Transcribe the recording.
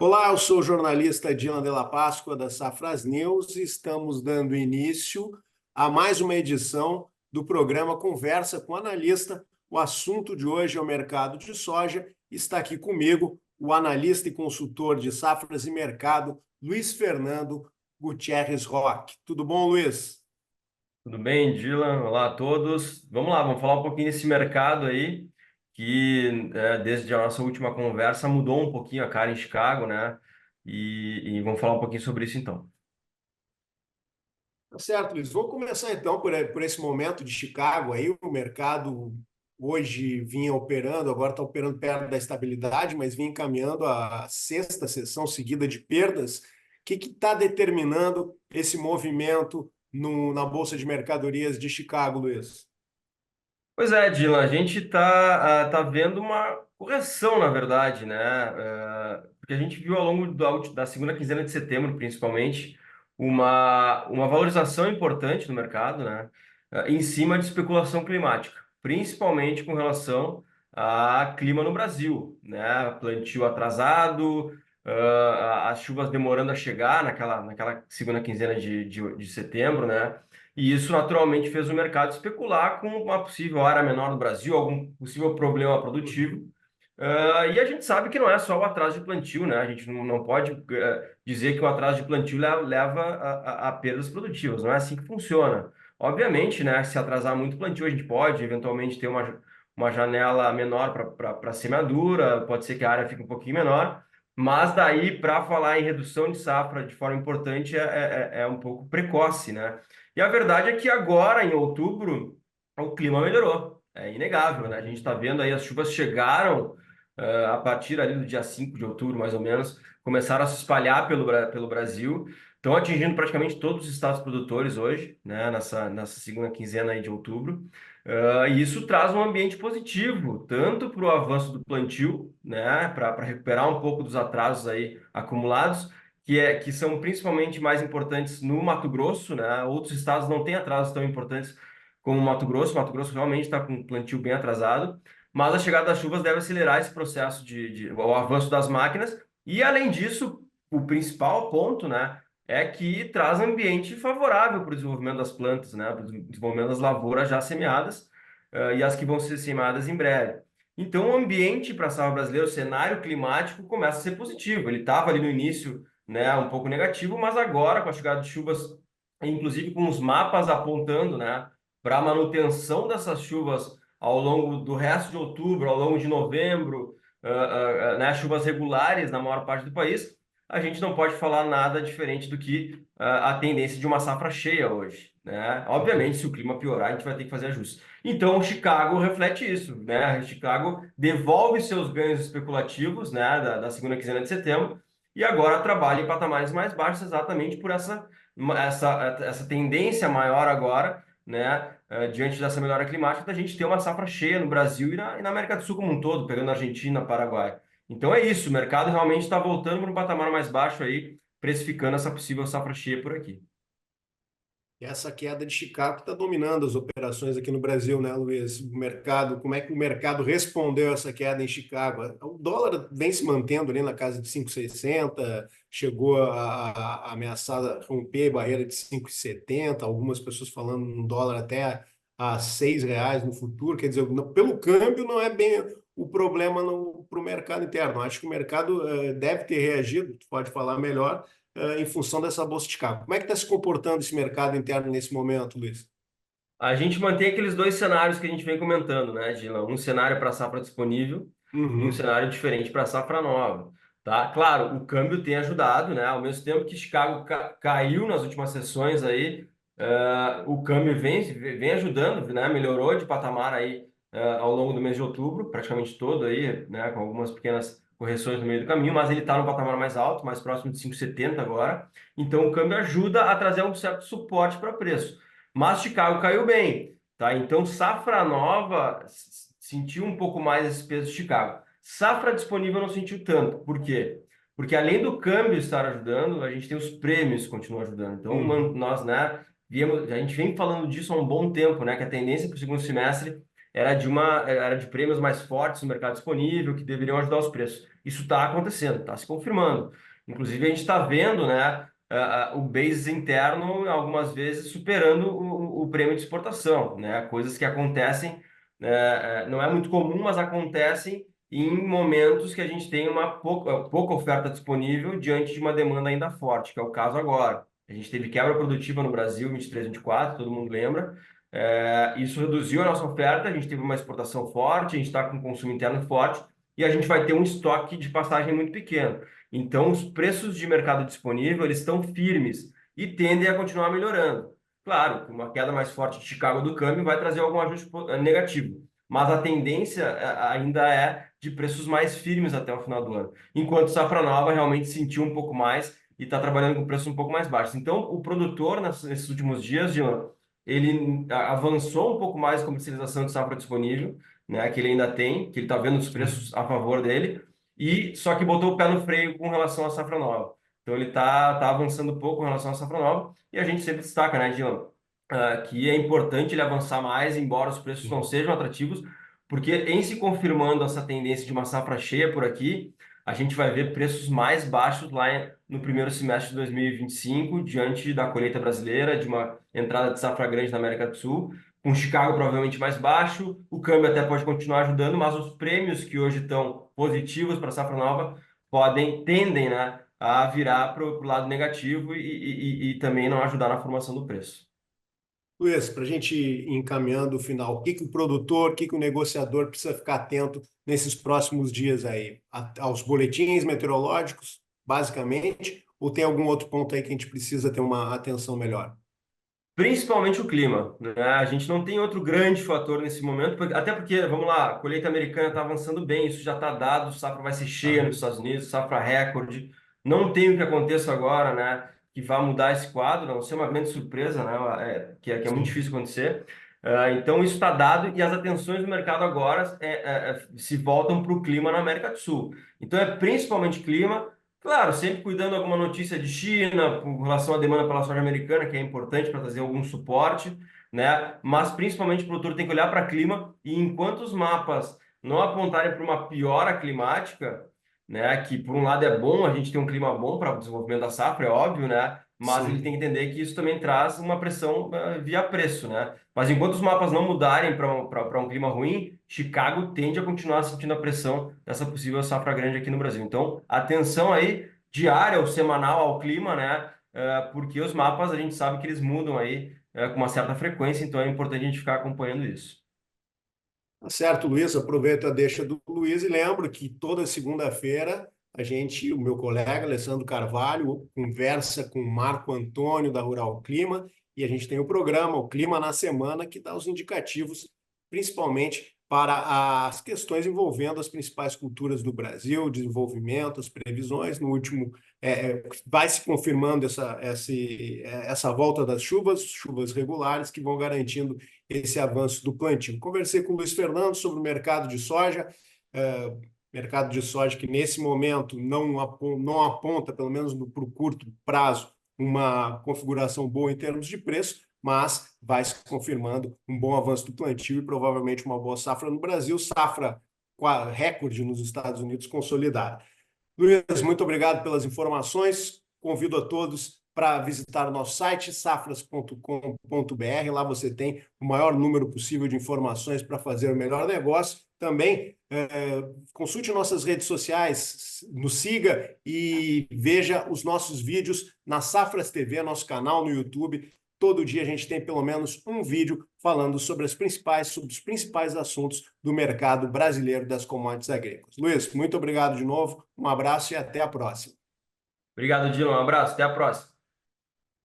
Olá, eu sou o jornalista Dylan Della Páscoa da Safras News e estamos dando início a mais uma edição do programa Conversa com Analista. O assunto de hoje é o mercado de soja. Está aqui comigo o analista e consultor de safras e mercado, Luiz Fernando Gutierrez Roque. Tudo bom, Luiz? Tudo bem, Dylan? Olá a todos. Vamos lá, vamos falar um pouquinho desse mercado aí, que desde a nossa última conversa mudou um pouquinho a cara em Chicago, né? E vamos falar um pouquinho sobre isso então. Tá certo, Luiz. Vou começar então por esse momento de Chicago aí. O mercado hoje vinha operando, agora está operando perto da estabilidade, mas vinha encaminhando a sexta sessão seguida de perdas. O que está determinando esse movimento na Bolsa de Mercadorias de Chicago, Luiz? Pois é, Dylan, a gente tá vendo uma correção, na verdade, né? Porque a gente viu ao longo da segunda quinzena de setembro, principalmente, uma valorização importante no mercado, né? Em cima de especulação climática, principalmente com relação a clima no Brasil, né? Plantio atrasado, as chuvas demorando a chegar naquela segunda quinzena de setembro, né? E isso naturalmente fez o mercado especular com uma possível área menor no Brasil, algum possível problema produtivo. E a gente sabe que não é só o atraso de plantio, né? A gente não pode dizer que o atraso de plantio leva a perdas produtivas. Não é assim que funciona. Obviamente, né? Se atrasar muito o plantio, a gente pode eventualmente ter uma janela menor para semeadura, pode ser que a área fique um pouquinho menor. Mas daí, para falar em redução de safra de forma importante, é um pouco precoce, né? E a verdade é que agora, em outubro, o clima melhorou. É inegável, né? A gente está vendo aí, as chuvas chegaram a partir ali do dia 5 de outubro, mais ou menos, começaram a se espalhar pelo Brasil, estão atingindo praticamente todos os estados produtores hoje, né? Nessa segunda quinzena aí de outubro. E isso traz um ambiente positivo, tanto para o avanço do plantio, né? Para recuperar um pouco dos atrasos aí acumulados, que são principalmente mais importantes no Mato Grosso, né? Outros estados não têm atrasos tão importantes como o Mato Grosso. O Mato Grosso realmente está com um plantio bem atrasado, mas a chegada das chuvas deve acelerar esse processo o avanço das máquinas. E, além disso, o principal ponto, né, é que traz ambiente favorável para o desenvolvimento das plantas, né? Para o desenvolvimento das lavouras já semeadas, e as que vão ser semeadas em breve. Então, o ambiente para a safra brasileira, o cenário climático começa a ser positivo. Ele estava ali no início, né, um pouco negativo, mas agora, com a chegada de chuvas, inclusive com os mapas apontando, né, para a manutenção dessas chuvas ao longo do resto de outubro, ao longo de novembro, né, chuvas regulares na maior parte do país, a gente não pode falar nada diferente do que a tendência de uma safra cheia hoje, né? Obviamente, se o clima piorar, a gente vai ter que fazer ajustes. Então, o Chicago reflete isso, né? Chicago devolve seus ganhos especulativos, né, da segunda quinzena de setembro, e agora trabalha em patamares mais baixos exatamente por essa tendência maior agora, né, diante dessa melhora climática, da gente ter uma safra cheia no Brasil e na América do Sul como um todo, pegando Argentina, Paraguai. Então é isso, o mercado realmente está voltando para um patamar mais baixo aí, precificando essa possível safra cheia por aqui. E essa queda de Chicago está dominando as operações aqui no Brasil, né, Luiz? O mercado, como é que o mercado respondeu a essa queda em Chicago? O dólar vem se mantendo ali na casa de 5,60, chegou a ameaçar romper a barreira de 5,70, algumas pessoas falando um dólar até a R$ 6 no futuro. Quer dizer, pelo câmbio não é bem o problema para o mercado interno. Acho que o mercado deve ter reagido, tu pode falar melhor, em função dessa bolsa de Chicago. Como é que está se comportando esse mercado interno nesse momento, Luiz? A gente mantém aqueles dois cenários que a gente vem comentando, né, Dylan? Um cenário para safra disponível e um Uhum. cenário diferente para safra nova, tá? Claro, o câmbio tem ajudado, né? Ao mesmo tempo que Chicago caiu nas últimas sessões aí, o câmbio vem ajudando, né? Melhorou de patamar aí ao longo do mês de outubro, praticamente todo aí, né? Com algumas pequenas correções no meio do caminho, mas ele está no patamar mais alto, mais próximo de 5,70 agora. Então, o câmbio ajuda a trazer um certo suporte para preço. Mas Chicago caiu bem, tá? Então, safra nova sentiu um pouco mais esse peso de Chicago. Safra disponível não sentiu tanto. Por quê? Porque além do câmbio estar ajudando, a gente tem os prêmios que continuam ajudando. Então, Uhum. nós, né, a gente vem falando disso há um bom tempo, né? Que a tendência para o segundo semestre era de prêmios mais fortes no mercado disponível que deveriam ajudar os preços. Isso está acontecendo, está se confirmando. Inclusive, a gente está vendo, né, o basis interno, algumas vezes, superando o prêmio de exportação, né? Coisas que acontecem, não é muito comum, mas acontecem em momentos que a gente tem uma pouca oferta disponível diante de uma demanda ainda forte, que é o caso agora. A gente teve quebra produtiva no Brasil, 23, 24, todo mundo lembra. Isso reduziu a nossa oferta, a gente teve uma exportação forte, a gente está com um consumo interno forte e a gente vai ter um estoque de passagem muito pequeno. Então, os preços de mercado disponível, eles estão firmes e tendem a continuar melhorando. Claro, uma queda mais forte de Chicago do câmbio vai trazer algum ajuste negativo, mas a tendência ainda é de preços mais firmes até o final do ano, enquanto safra nova realmente sentiu um pouco mais e está trabalhando com preços um pouco mais baixos. Então, o produtor, nesses últimos dias, Dylan, ele avançou um pouco mais a comercialização de safra disponível, né, que ele ainda tem, que ele está vendo os Sim. preços a favor dele, e só que botou o pé no freio com relação à safra nova. Então ele tá avançando um pouco com relação à safra nova, e a gente sempre destaca, né, Dylan, que é importante ele avançar mais, embora os preços não sejam atrativos, porque em se confirmando essa tendência de uma safra cheia por aqui, a gente vai ver preços mais baixos lá no primeiro semestre de 2025, diante da colheita brasileira, de uma entrada de safra grande na América do Sul, com Chicago provavelmente mais baixo, o câmbio até pode continuar ajudando, mas os prêmios que hoje estão positivos para a safra nova tendem, né, a virar para o lado negativo e também não ajudar na formação do preço. Luiz, para a gente ir encaminhando o final, que o produtor, o negociador precisa ficar atento nesses próximos dias aí? Aos boletins meteorológicos, basicamente, ou tem algum outro ponto aí que a gente precisa ter uma atenção melhor? Principalmente o clima, né? A gente não tem outro grande fator nesse momento, até porque, vamos lá, a colheita americana está avançando bem, isso já está dado, safra vai ser cheia Tá. nos Estados Unidos, safra recorde. Não tem o que aconteça agora, né? Que vá mudar esse quadro, a não ser uma grande surpresa, né? Que é muito Sim. difícil acontecer. Então, isso está dado e as atenções do mercado agora se voltam para o clima na América do Sul. Então, é principalmente clima. Claro, sempre cuidando alguma notícia de China, com relação à demanda pela soja americana, que é importante para trazer algum suporte, né? Mas principalmente o produtor tem que olhar para clima e enquanto os mapas não apontarem para uma piora climática, né? Que por um lado é bom, a gente tem um clima bom para o desenvolvimento da safra, é óbvio, né? Mas ele Sim. tem que entender que isso também traz uma pressão via preço, né? Mas enquanto os mapas não mudarem para um clima ruim, Chicago tende a continuar sentindo a pressão dessa possível safra grande aqui no Brasil. Então, atenção aí, diária ou semanal ao clima, né? Porque os mapas a gente sabe que eles mudam aí com uma certa frequência, então é importante a gente ficar acompanhando isso. Tá certo, Luiz. Aproveito a deixa do Luiz e lembro que toda segunda-feira o meu colega Alessandro Carvalho, conversa com o Marco Antônio da Rural Clima e a gente tem o programa, o Clima na Semana, que dá os indicativos, principalmente para as questões envolvendo as principais culturas do Brasil, desenvolvimento, as previsões. No último, vai se confirmando essa volta das chuvas regulares, que vão garantindo esse avanço do plantio. Conversei com o Luiz Fernando sobre o mercado de soja que nesse momento não aponta, pelo menos para o curto prazo, uma configuração boa em termos de preço, mas vai se confirmando um bom avanço do plantio e provavelmente uma boa safra no Brasil, safra recorde nos Estados Unidos consolidada. Luiz, muito obrigado pelas informações. Convido a todos para visitar o nosso site, safras.com.br. Lá você tem o maior número possível de informações para fazer o melhor negócio. Também consulte nossas redes sociais, nos siga e veja os nossos vídeos na Safras TV, nosso canal no YouTube. Todo dia a gente tem pelo menos um vídeo falando sobre sobre os principais assuntos do mercado brasileiro das commodities agrícolas. Luiz, muito obrigado de novo, um abraço e até a próxima. Obrigado, Dylan. Um abraço, até a próxima.